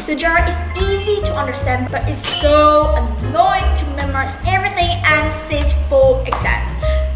Sejarah is easy to understand, but it's so annoying to memorize everything and sit for exam.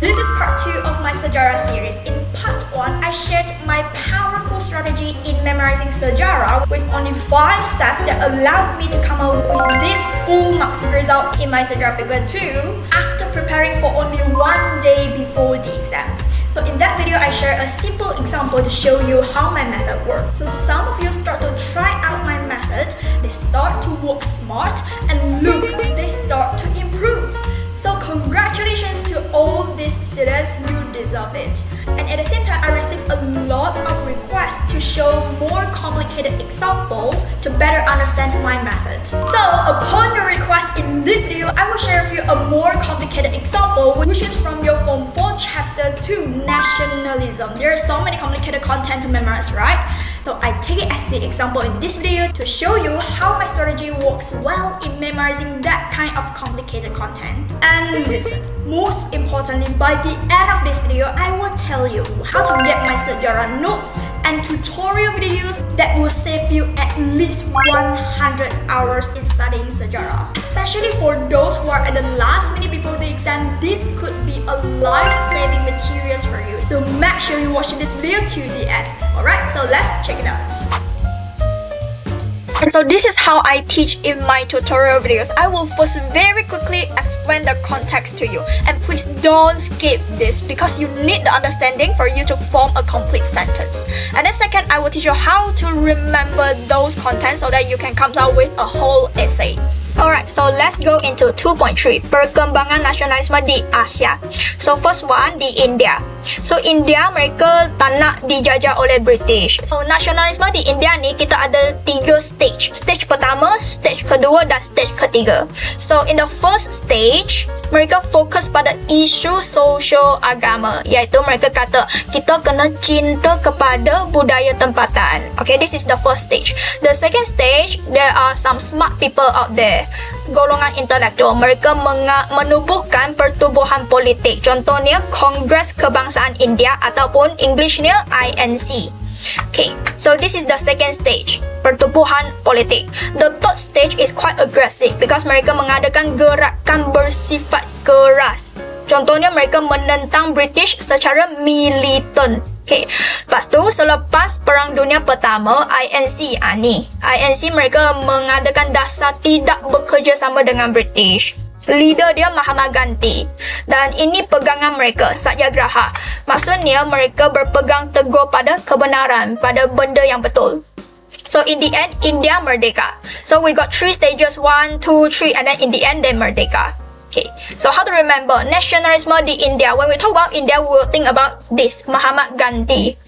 This is part 2 of my Sejarah series. In part 1, I shared my powerful strategy in memorizing Sejarah with only 5 steps that allowed me to come out with this full marks result in my Sejarah Paper 2 after preparing for only 1 day before the exam. So in that video, I share a simple example to show you how my method works. So some of you start to try out my method, they start to work smart, and look, they start to improve. So congratulations to all these students, you deserve it. And at the same time, I received a lot of requests to show more complicated examples to better understand my method. So upon your request in this video, I will share with you a more complicated example, which is from your Form 4 Chapter 2, Nationalism. There are so many complicated content to memorize, right? So I take it as the example in this video to show you how my strategy works well in memorizing that kind of complicated content. And listen, most importantly, by the end of this video, I will tell you how to get my Sejarah notes and tutorial videos that will save you at least 100 hours in studying Sejarah. Especially for those who are at the last minute before the exam, this could be a life-saving materials for you. So make sure you watch this video to the end. Alright, so let's check it out. And so this is how I teach in my tutorial videos. I will first very quickly explain the context to you. And please don't skip this because you need the understanding for you to form a complete sentence. And then second, I will teach you how to remember those contents so that you can come out with a whole essay. Alright, so let's go into 2.3, Perkembangan Nasionalisme di Asia. So first one, di India. So India, mereka tak nak dijajah oleh British. So nasionalisme di India ni kita ada 3 stage. Stage pertama, stage kedua dan stage ketiga. So in the first stage, mereka fokus pada isu sosial agama, iaitu mereka kata kita kena cinta kepada budaya tempatan. Okay, this is the first stage. The second stage, there are some smart people out there. Golongan intelektual, mereka menubuhkan pertubuhan politik. Contohnya Kongres Kebangsaan India ataupun Englishnya INC. Okay, so this is the second stage, pertubuhan politik. The third stage is quite aggressive because mereka mengadakan gerakan bersifat keras. Contohnya mereka menentang British secara militan. Okay, lepas tu selepas Perang Dunia Pertama, INC mereka mengadakan dasar tidak bekerjasama dengan British. Leader dia Mahatma Gandhi. Dan ini pegangan mereka, Satyagraha. Maksudnya mereka berpegang teguh pada kebenaran, pada benda yang betul. So in the end, India merdeka. So we got 3 stages, 1, 2, 3, and then in the end they merdeka. Okay, so how to remember nationalism di India? When we talk about India, we will think about this, Mahatma Gandhi.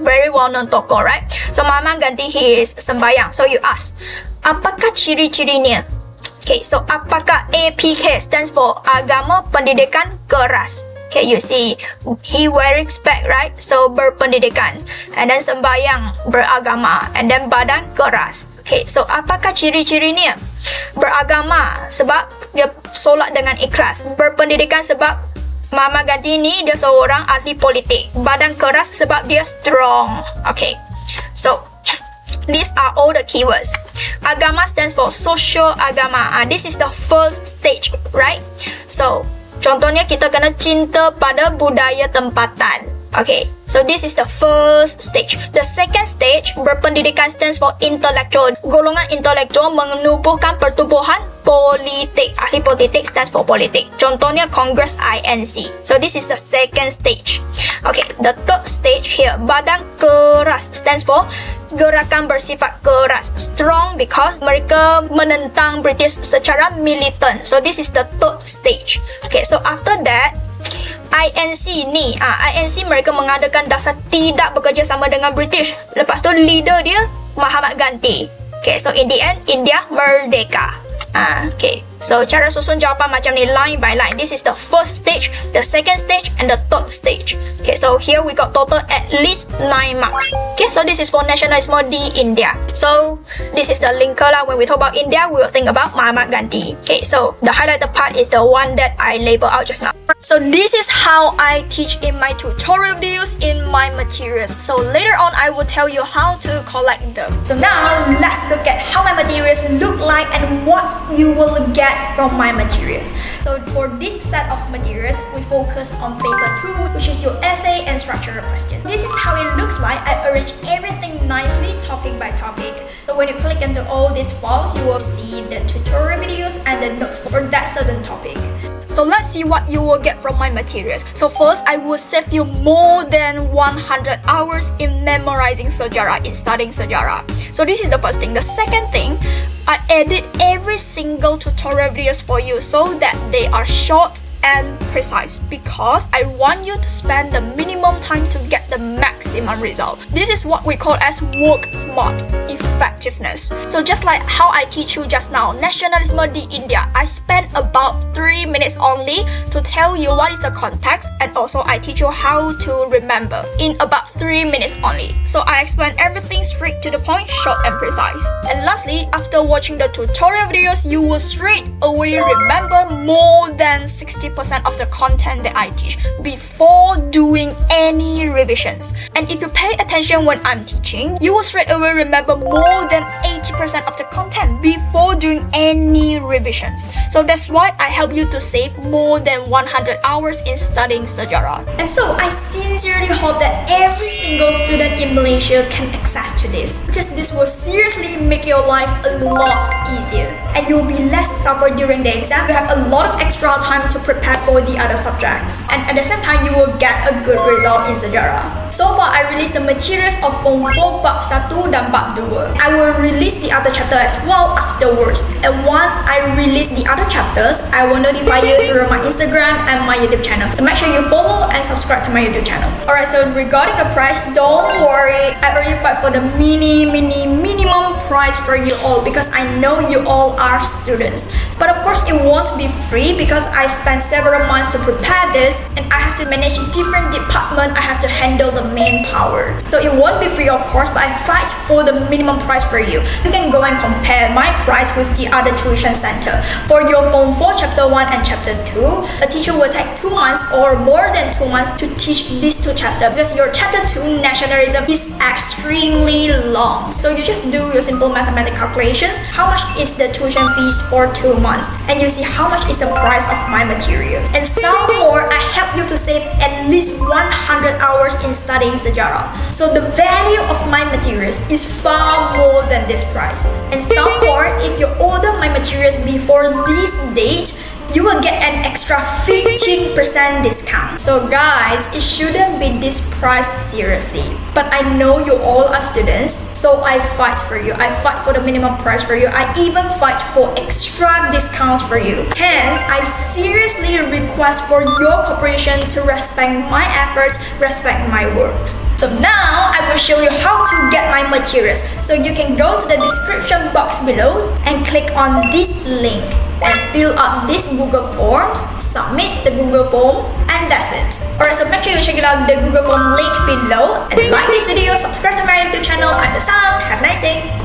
Very well-known tokoh, right? So Mahatma Gandhi, he is sembahyang. So you ask, apakah ciri-cirinya? Okay, so apakah APK stands for Agama Pendidikan Keras? Okay, you see, he wearing spec, right? So berpendidikan, and then sembahyang, beragama, and then badan keras. Okay, so apakah ciri-cirinya? Beragama sebab dia solat dengan ikhlas. Berpendidikan sebab Mahatma Gandhi ni dia seorang ahli politik. Badan keras sebab dia strong. Okay, so these are all the keywords. Agama stands for social agama. This is the first stage, right? So contohnya kita kena cinta pada budaya tempatan. Okay, so this is the first stage. The second stage, berpendidikan stands for intellectual. Golongan intelektual menubuhkan pertubuhan politik. Ahli politik stands for politik. Contohnya Kongres INC. So this is the second stage. Okay, the third stage here, badan keras stands for gerakan bersifat keras. Strong because mereka menentang British secara militan. So this is the third stage. Okay, so after that, INC ni, INC mereka mengadakan dasar tidak bekerjasama dengan British. Lepas tu leader dia Mahatma Gandhi. Okay, so in the end, India merdeka. Okay, so cara susun jawapan macam ni, line by line. This is the first stage, the second stage, and the third stage. Okay, so here we got total at least 9 marks. Okay, so this is for nationalism di India. So this is the linker lah. When we talk about India, we will think about Mahatma Gandhi. Okay, so the highlighted part is the one that I label out just now. So this is how I teach in my tutorial videos in my materials. So later on, I will tell you how to collect them. So now let's look at how like and what you will get from my materials. So for this set of materials, we focus on paper 2, which is your essay and structural question. This is how it looks like. I arrange everything nicely, topic by topic. So when you click into all these files, you will see the tutorial videos and the notes for that certain topic. So let's see what you will get from my materials. So first, I will save you more than 100 hours in memorizing Sejarah, in studying Sejarah. So this is the first thing. The second thing, I edit every single tutorial videos for you so that they are short and precise, because I want you to spend the minimum time to get the maximum result. This is what we call as work smart effectiveness. So just like how I teach you just now, Nationalism di India, I spent about 3 minutes only to tell you what is the context, and also I teach you how to remember in about 3 minutes only. So I explain everything straight to the point, short and precise. And lastly, after watching the tutorial videos, you will straight away remember more than 60% of the content that I teach before doing any revisions. And if you pay attention when I'm teaching, you will straight away remember more than 80% of the content before doing any revisions. So that's why I help you to save more than 100 hours in studying Sejarah. And so I sincerely hope that every single student in Malaysia can access to this, because this will seriously make your life a lot easier. And you'll be less suffer during the exam. You have a lot of extra time to prepare for the other subjects, and at the same time you will get a good result in Sejarah. So far, I released the materials of Form 4 Bab 1 dan Bab 2. I will release the other chapter as well afterwards. And once I release the other chapters, I will notify you through my Instagram and my YouTube channel. So make sure you follow and subscribe to my YouTube channel. Alright, so regarding the price, don't worry. I already fight for the minimum price for you all, because I know you all are students. But of course, it won't be free because I spent several months to prepare this, and I have to manage different departments. I have to handle the manpower. So it won't be free, of course, but I fight for the minimum price for you. You can go and compare my price with the other tuition center. For your Form 4 Chapter 1 and Chapter 2, a teacher will take 2 months or more than 2 months to teach these 2 chapters, because your Chapter 2 Nationalism is extremely long. So you just do your simple mathematical calculations. How much is the tuition fees for 2 months? And you see how much is the price of my materials. And some more, I help you to save at least 100 hours in studying Sejarah. So the value of my materials is far more than this price. And some more, if you order my materials before this date, you will get an extra 15% discount. So guys, it shouldn't be this price seriously. But I know you all are students, so I fight for you. I fight for the minimum price for you. I even fight for extra discounts for you. Hence, I seriously request for your cooperation to respect my efforts, respect my works. So now I will show you how to get my materials. So you can go to the description box below and click on this link and fill out this Google Forms, submit the Google form, and that's it. Alright, so make sure you check out the Google form link below, and like this video, subscribe to my YouTube channel. I'm the Sun. Have a nice day.